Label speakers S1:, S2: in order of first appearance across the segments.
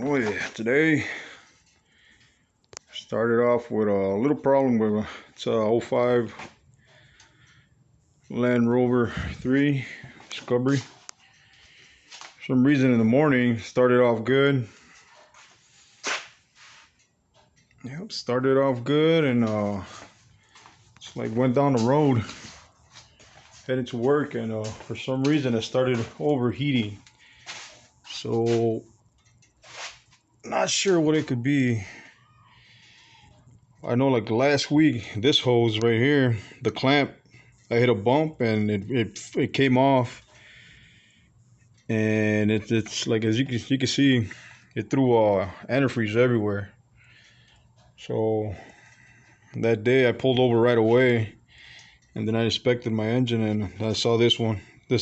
S1: Oh yeah, today started off with a little problem with it's a '05 Land Rover 3 Discovery. For some reason in the morning started off good. Yep, started off good and just like went down the road headed to work, and for some reason it started overheating. So not sure what it could be. I know like last week this hose right here, the clamp, I hit a bump and it came off, and it's like, as you can see, it threw antifreeze everywhere. So that day I pulled over right away, and then I inspected my engine and I saw this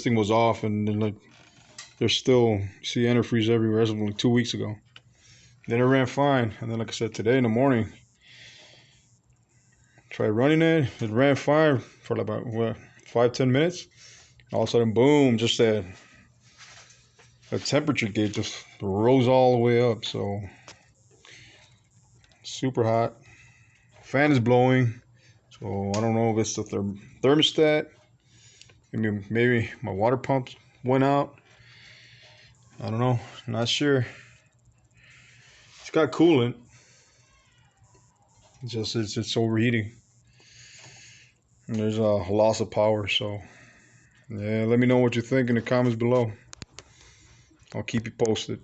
S1: thing was off, and then like there's still, see, antifreeze everywhere. As of like 2 weeks ago. Then it ran fine, and then like I said, today in the morning tried running it ran fine for like about 5-10 minutes. All of a sudden, boom, just that the temperature gauge just rose all the way up. So super hot. Fan is blowing. So I don't know if it's the thermostat. Maybe my water pump went out. I don't know. Not sure. It's got coolant. It's overheating. And there's a loss of power. So yeah, let me know what you think in the comments below. I'll keep you posted.